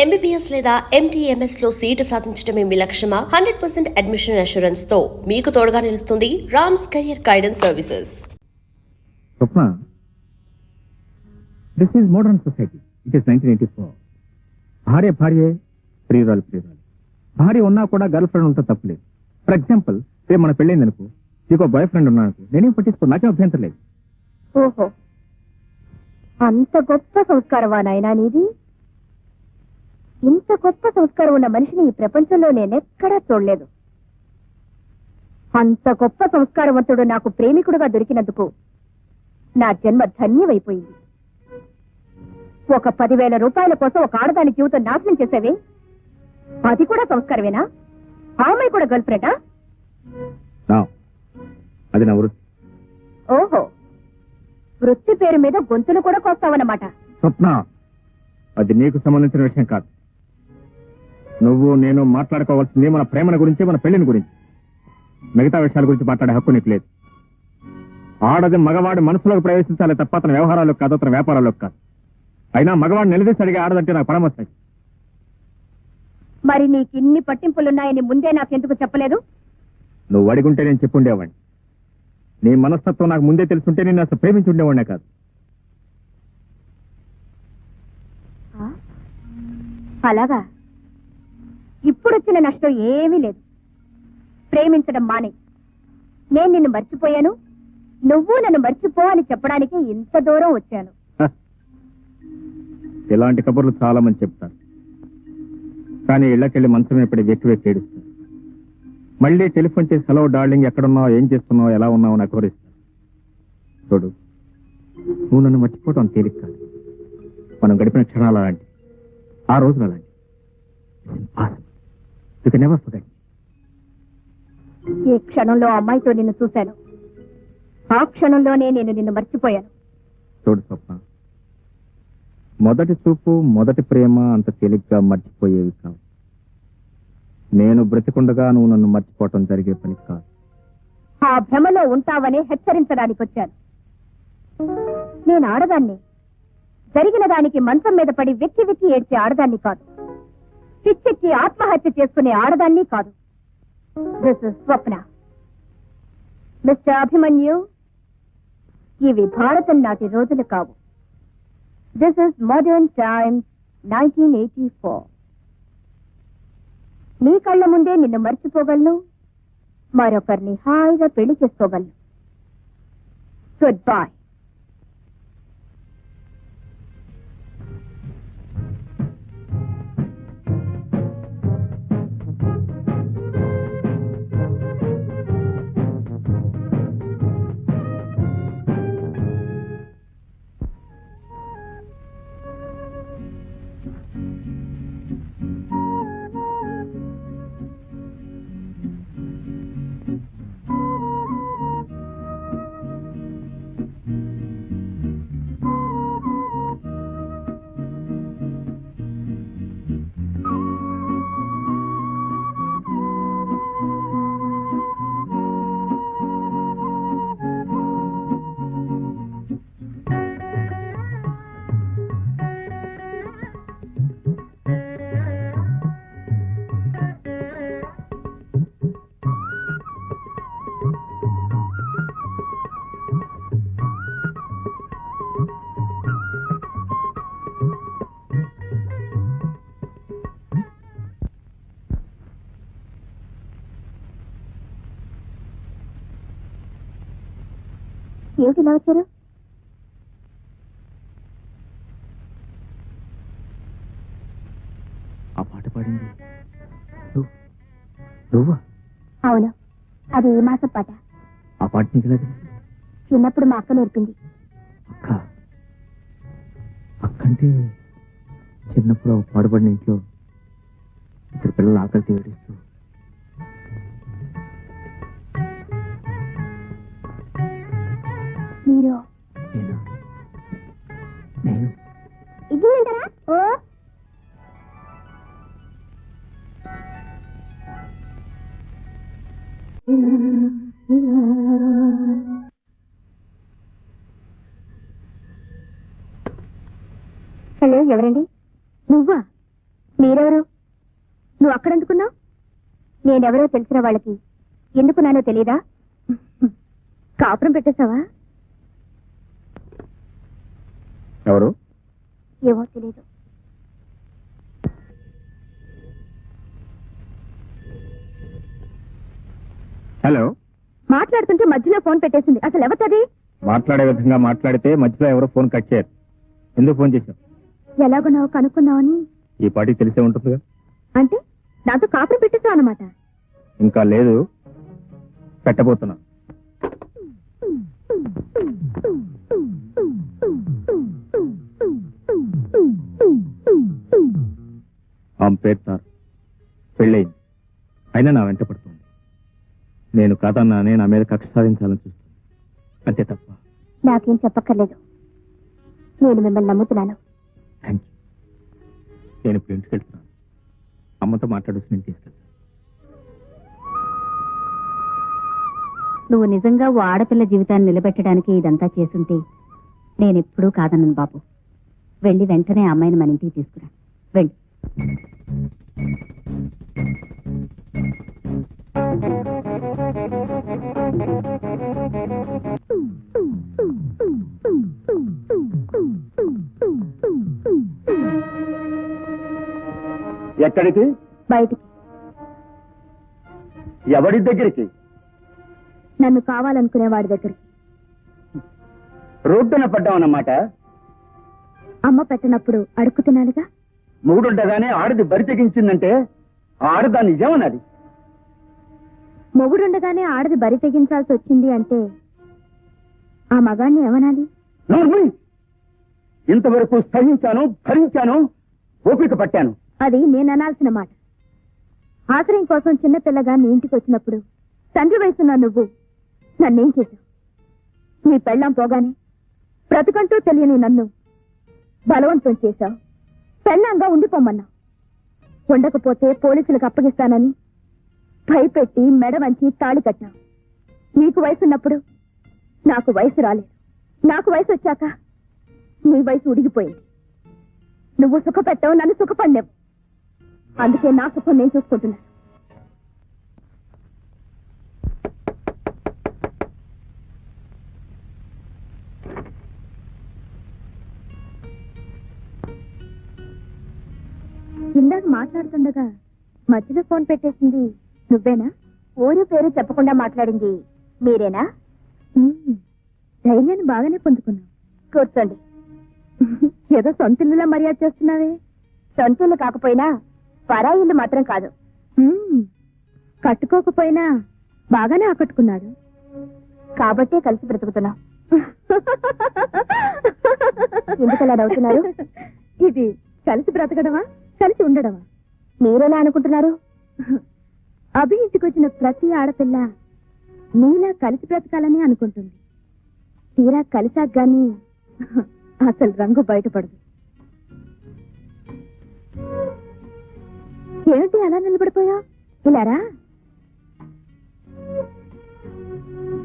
MBBS లేదా MTMS లో seat సాధించడమే మీ లక్ష్యమా? 100% అడ్మిషన్ అష్యూరెన్స్ తో మీకు తోడుగా నిలుస్తుంది Rams career guidance services. Swapna, this is modern society. It is 1984. భార్య భార్యే, ప్రియురాలు ప్రియురాలు. భార్య ఉన్నా కూడా గర్ల్ ఫ్రెండ్ ఉంటే తప్పలేదు. ఫర్ ఎగ్జాంపుల్, రేపు మన పెళ్ళైంది అనుకో, నీకు బాయ్ ఫ్రెండ్ ఉన్నాను, నేనేం పట్టించుకో, నాకేం అభ్యంతరం లేదు. ఓహో, అంత గొప్ప సంస్కారమా నాయనా నీది? ఇంత గొప్ప సంస్కారం ఉన్న మనిషిని ఈ ప్రపంచంలో నేనెక్కడా చూడలేదు. అంత గొప్ప సంస్కారవంతుడు నాకు ప్రేమికుడుగా దొరికినందుకు నా జన్మ ధన్యమైపోయింది. ఒక 10,000 రూపాయల కోసం ఒక ఆడదాని జీవితం నాశనం చేసేవే, అది కూడా సంస్కారమేనా? ఆ అమ్మాయి కూడా గర్ల్ ఫ్రెండా? అది నా వృత్తి. ఓహో, వృత్తి పేరు మీద గొంతులు కూడా కోస్తావన్నమాట. స్వప్న, అది నీకు సంబంధించిన విషయం కాదు. నువ్వు నేను మాట్లాడుకోవాల్సింది మన ప్రేమల గురించి, మన పెళ్లిని గురించి. మిగతా విషయాల గురించి మాట్లాడే హక్కు నీకు లేదు. ఆడది మగవాడి మనసులోకి ప్రవేశించాలి తప్ప అతని వ్యవహారాలకు కాదు, అతని వ్యాపారాలకు కాదు. అయినా మగవాడిని నిలదీసి అడిగే ఆడదంటే నాకు పరమస్తాయి. మరి నీకు ఇన్ని పట్టింపులున్నాయని ముందే నాకెందుకు చెప్పలేదు? నువ్వు అడిగుంటే నేను చెప్పుండేవాడిని. నీ మనస్తత్వం నాకు ముందే తెలుసుంటే నేను అసలు ప్రేమించి ఉండేవాడినే కాదు. అలాగా? ఇప్పుడొచ్చిన నష్టం ఏమీ లేదు. ప్రేమించడం మానే. నేను నిన్ను మర్చిపోయాను, నువ్వు నన్ను మర్చిపో అని చెప్పడానికి ఇంత దూరం వచ్చాను. ఇలాంటి కబుర్లు చాలా మంది చెప్తారు, కానీ ఇళ్లకెళ్ళి మంచమే పడి వ్యక్తి ఏడుస్తారు. మళ్ళీ టెలిఫోన్ చేసి హలో డార్లింగ్, ఎక్కడున్నావు, ఏం చేస్తున్నావు, ఎలా ఉన్నావు నాకు కోరిస్తాను. చూడు, నువ్వు నన్ను మర్చిపోవటం తేలిక కాదు. మనం గడిపిన క్షణాలు అలాంటి, ఆ రోజులు అలాంటి. ఏ క్షణంలో అమ్మాయితో నిన్ను చూశాను, ఆ క్షణంలోనే నేను నిన్ను మర్చిపోయాను. చూడు స్వప్న, మొదటి చూపు, మొదటి ప్రేమ అంత తేలిగ్గా మర్చిపోయేవి కావు. నేను బ్రతికుండగా నువ్వు నన్ను మర్చిపోవటం జరిగే పని కాదు. ఆ భ్రమలో ఉంటావని హెచ్చరించడానికి వచ్చాను. నేను ఆడదాన్ని, జరిగిన దానికి మంచం మీద పడి వెక్కి వెక్కి ఏడ్చే ఆడదాన్ని కాదు. పిచ్చెక్కి ఆత్మహత్య చేసుకునే ఆడదాన్ని కాదు. This is Swapna. Mister Abhimanyu, ఇవి భారతం నాటి రోజులు కావు. This is modern times 1984. నీ కళ్ళ ముందే నిన్ను మర్చిపోగలను, మరొకరిని హాయిగా పెళ్లి చేసుకోగలను. Good boy. ఏమిటి ఇలా వచ్చారు? ఆ పాట పాడింది నువ్వా? అవును, అది ఏ మాసం పాట? ఆ పాట నీకు ఎలా తెలుసు? చిన్నప్పుడు మా అక్క నేర్పింది. అక్క? అక్కంటే చిన్నప్పుడు పాడుపడిన ఇంట్లో ఇద్దరు పిల్లలు ఆకలితో ఏడుస్తూ మీరు నేను ఇది వింటారా? ఓ హలో, ఎవరండి? నువ్వా? మీరెవరు? నువ్వు అక్కడెందుకున్నావు? నేనెవరో తెలిసిన వాళ్ళకి ఎందుకున్నానో తెలీదా? కాపురం పెట్టేశావా? ఎవరు? ఏమో తెలీదు. హలో. మాట్లాడుతుంటే మధ్యలో ఫోన్ పెట్టేసింది. అసలు ఎవరిది? మాట్లాడే విధంగా మాట్లాడితే మధ్యలో ఎవరో ఫోన్ కట్ చేయరు. ఎందుకు ఫోన్ చేశావు? ఎలాగున్నావు కనుక్కుందామని. ఈ పాటికి తెలిసే ఉంటుందిగా. అంటే నాతో కాపురం పెట్టేశావు అన్నమాట. ఇంకా లేదు, పెట్టబోతున్నా. ఆమె పేరుతారు, పెళ్ళయింది, అయినా నా వెంట పడుతుంది. నేను కాదన్నానే నా మీద కక్ష సాధించాలని చూస్తాను, అంతే తప్ప. నాకేం చెప్పక్కర్లేదు, నేను మిమ్మల్ని నమ్ముతున్నాను. Thank you. నేను ఇప్పుడు ఇంటికి వెళ్తున్నాను. అమ్మతో మాట్లాడొచ్చి నేను తీసుకెళ్తాను. నువ్వు నిజంగా ఓ ఆడపిల్ల జీవితాన్ని నిలబెట్టడానికి ఇదంతా చేసుంటే నేనెప్పుడూ కాదన్నాను బాబు. వెళ్ళి వెంటనే ఆ అమ్మాయిని మన ఇంటికి తీసుకురా. వెళ్ళి. ఎక్కడికి? బయటికి. ఎవరి దగ్గరికి? నన్ను కావాలనుకునే వాడి దగ్గరికి. రోడ్డున పడ్డామన్నమాట. అమ్మ పెట్టినప్పుడు అడుక్కు తినాలిగా. మూడుండగానే ఆడది బరి తెగించిందంటే ఆడదాన్ని ఏమన్నది? మొగుడుండగానే ఆడది బరి తెగించాల్సి వచ్చింది అంటే ఆ మగాన్ని ఏమనాలి? నోర్మి! ఇంతవరకు సహించాను, భరించాను, ఓపిక పట్టాను. అది నేను అనాల్సిన మాట. ఆశ్రయం కోసం చిన్నపిల్లగా నీ ఇంటికి వచ్చినప్పుడు తండ్రి వయసున్న నువ్వు నన్నేం చేశావు? నీ పెళ్ళాం పోగానే బ్రతుకంటూ తెలియని నన్ను బలవంతం చేశావు. పెళ్ళాంగా ఉండిపోమన్నావు. ఉండకపోతే పోలీసులకు అప్పగిస్తానని భయపెట్టి మెడ వంచి తాళి కట్టావు. నీకు వయసున్నప్పుడు నాకు వయసు రాలేదు. నాకు వయసు వచ్చాక నీ వయసు ఉడిగిపోయింది. నువ్వు సుఖపెట్టావు, నన్ను సుఖపడ్డావు. అందుకే నా సుఖం నేను చూసుకుంటున్నాను. ఇందాక మాట్లాడుతుండగా మధ్యలో ఫోన్ పెట్టేసింది నువ్వేనా? ఊరు పేరు చెప్పకుండా మాట్లాడింది మీరేనా? ధైర్యాన్ని బాగానే పొందుకున్నావు. కూర్చోండి. ఏదో సొంతిల్లులా మర్యాద చేస్తున్నావే. సొంతిల్లు కాకపోయినా పరాయిల్లు మాత్రం కాదు. కట్టుకోకపోయినా బాగానే ఆకట్టుకున్నాడు కాబట్టే కలిసి బ్రతుకుతున్నాం. ఎందుకలా నవ్వుతున్నారు? ఇది కలిసి బ్రతకడమా, కలిసి ఉండడమా? మీరెలా అనుకుంటున్నారు? అభి ఇంటికి వచ్చిన ప్రతి ఆడపిల్ల నీలా కలిసి బ్రతకాలని అనుకుంటుంది. తీరా కలిసాక గాని అసలు రంగు బయటపడదు. ఏమిటి అలా నిలబడిపోయా? ఇలారా?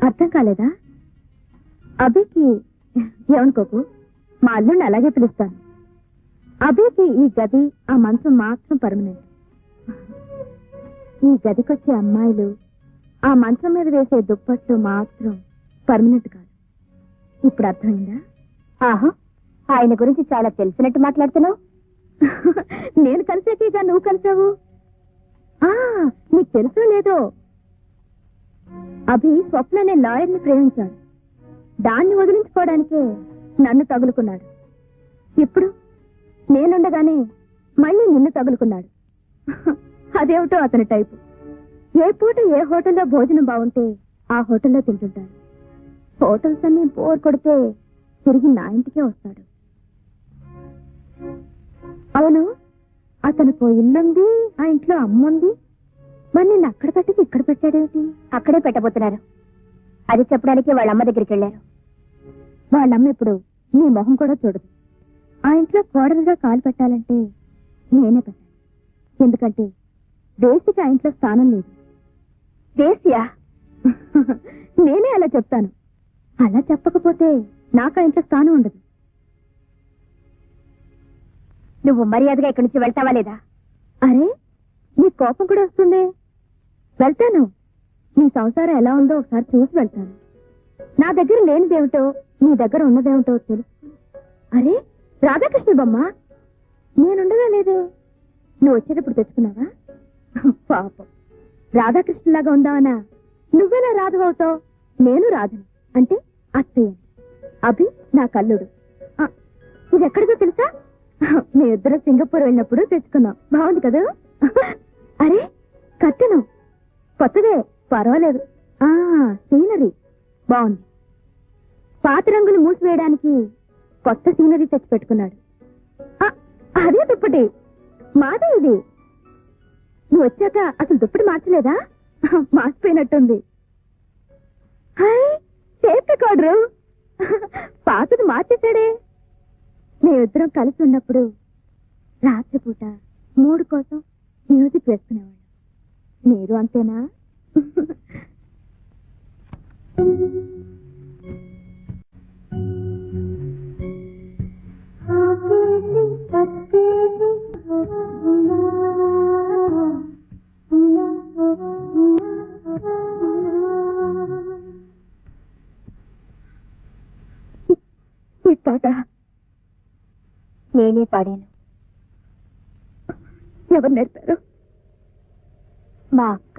అర్థం కాలేదా? అభికి ఏమనుకోకు, మా అల్లుడిని అలాగే పిలుస్తాను. అభికి ఈ గది, ఆ మంచం మాత్రం పర్మనెంట్. ఈ గదికొచ్చే అమ్మాయిలు, ఆ మంచం మీద వేసే దుప్పట్లు మాత్రం పర్మనెంట్ కాదు. ఇప్పుడు అర్థమైందా? ఆహా, ఆయన గురించి చాలా తెలిసినట్టు మాట్లాడుతున్నావు. నేను కలిసాకేగా నువ్వు కలిసావు. నీకు తెలుసో లేదో, అభి స్వప్న అనే లాయర్ని ప్రేమించాడు. దాన్ని వదిలించుకోవడానికే నన్ను తగులుకున్నాడు. ఇప్పుడు నేనుండగానే మళ్ళీ నిన్ను తగులుకున్నాడు. అదేమిటో అతని టైపు. ఏ పూట ఏ హోటల్లో భోజనం బాగుంటే ఆ హోటల్లో తింటుంటాడు. హోటల్స్ అన్ని బోర్ కొడితే తిరిగి నా ఇంటికే వస్తాడు. అవును, అతనికి ఇల్లుంది, ఆ ఇంట్లో అమ్ముంది. మరి నిన్ను అక్కడ పెట్టి ఇక్కడ పెట్టాడేమిటి? అక్కడే పెట్టబోతున్నారు. అది చెప్పడానికి వాళ్ళమ్మ దగ్గరికి వెళ్ళారు. వాళ్ళమ్మ ఇప్పుడు నీ మొహం కూడా చూడదు. ఆ ఇంట్లో కోడలుగా కాలు పెట్టాలంటే నేనే పెట్టాను. ఎందుకంటే దేశికి ఆ ఇంట్లో స్థానం లేదు. దేశియా? నేనే అలా చెప్తాను. అలా చెప్పకపోతే నాకు ఆ ఇంట్లో స్థానం ఉండదు. నువ్వు మర్యాదగా ఇక్కడి నుంచి వెళ్తావా లేదా? అరే నీ కోపం కూడా వస్తుంది. వెళ్తాను, నీ సంసారం ఎలా ఉందో ఒకసారి చూసి వెళ్తాను. నా దగ్గర లేనిదేమిటో నీ దగ్గర ఉన్నదేమిటో తెలుసు. అరే రాధాకృష్ణ బొమ్మ నేనుండగా లేదే, నువ్వు వచ్చేటప్పుడు తెచ్చుకున్నావా? పాపం, రాధాకృష్ణలాగా ఉందావనా? నువ్వెలా రాధు అవుతావు? నేను రాధని అంటే అత్తయ్య, అభి నా కల్లుడు. ఇది ఎక్కడికో తెలుసా? మీ ఇద్దరు సింగపూర్ వెళ్ళినప్పుడు తెచ్చుకున్నాం. బాగుంది కదా? అరే కట్టెను కొత్తదే, పర్వాలేదు. సీనరీ బాగుంది. పాత రంగులు మూసివేయడానికి కొత్త సీనరీ తెచ్చి పెట్టుకున్నాడు. అదే దుప్పటి మాదే ఇది. నువ్వు వచ్చాక అసలు దుప్పటి మార్చలేదా? మార్చిపోయినట్టుంది. హాయ్ టేప్ రికార్డరు పాతది మార్చేశాడే. మేమిద్దరం కలిసి ఉన్నప్పుడు రాత్రిపూట మూడు కోసం మ్యూజిక్ వేసుకునేవాళ్ళం. మీరు అంతేనా? ఈ పాట నేనే పాడాను. ఎవరు నేర్పారు? మా అక్క.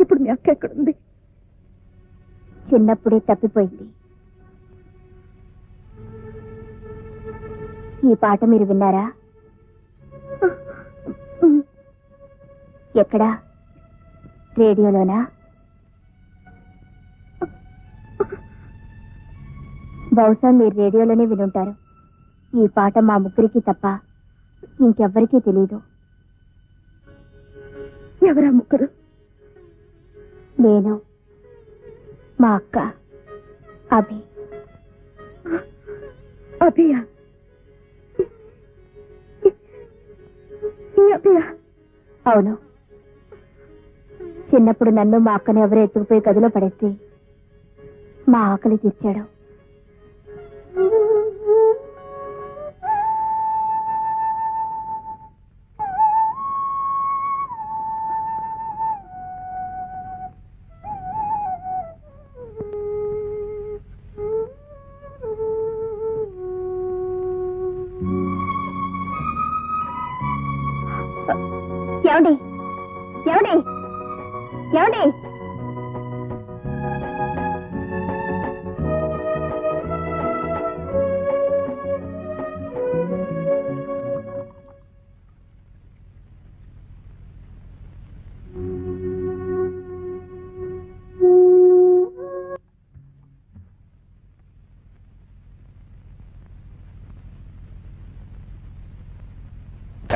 ఇప్పుడు మీ అక్క ఎక్కడుంది? చిన్నప్పుడే తప్పిపోయింది. ఈ పాట మీరు విన్నారా? ఎక్కడా? రేడియోలోనా? బహుశా మీరు రేడియోలోనే వినుంటారు. ఈ పాట మా ముగ్గురికి తప్ప ఇంకెవ్వరికీ తెలీదు. ఎవరా ముగ్గురు? నేను, మా అక్క, అభి. అభియా? అభియా? అవును. చిన్నప్పుడు నన్ను మా అక్కను ఎవరో ఎత్తుకుపోయి గదిలో పడేసి మా ఆకలి తీర్చాడు. ఏమండి ఏమండి ఏమండి?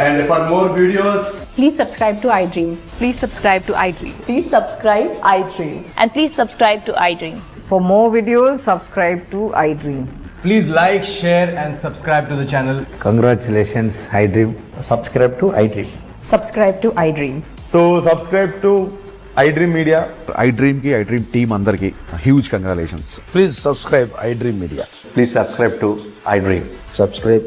And for more videos, Please subscribe to iDream. Please subscribe to iDream. Please subscribe iDream. And please subscribe to iDream. For more videos, subscribe to iDream. please like, share, and subscribe to the channel. Congratulations, iDream. Subscribe to iDream. Subscribe to iDream. So subscribe to iDream Media. iDream ki iDream team అందరికి huge congratulations. Please subscribe iDream Media. Please subscribe to iDream. Subscribe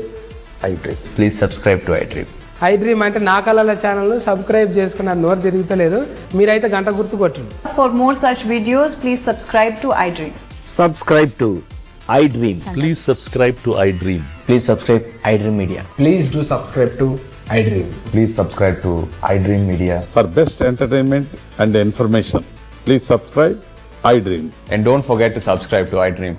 iDream. Please subscribe to iDream. iDream అంటే నా కళల channel subscribe చేసుకున్నారు. నోరు తిరుగుతలేదు, మీరైతే గంట గుర్తు కొట్టండి. For more such videos, please subscribe to iDream. Subscribe to iDream. Please subscribe to iDream. Please subscribe iDream Media. Please do subscribe to iDream. Please subscribe to iDream Media. For best entertainment and information, please subscribe iDream. And don't forget to subscribe to iDream.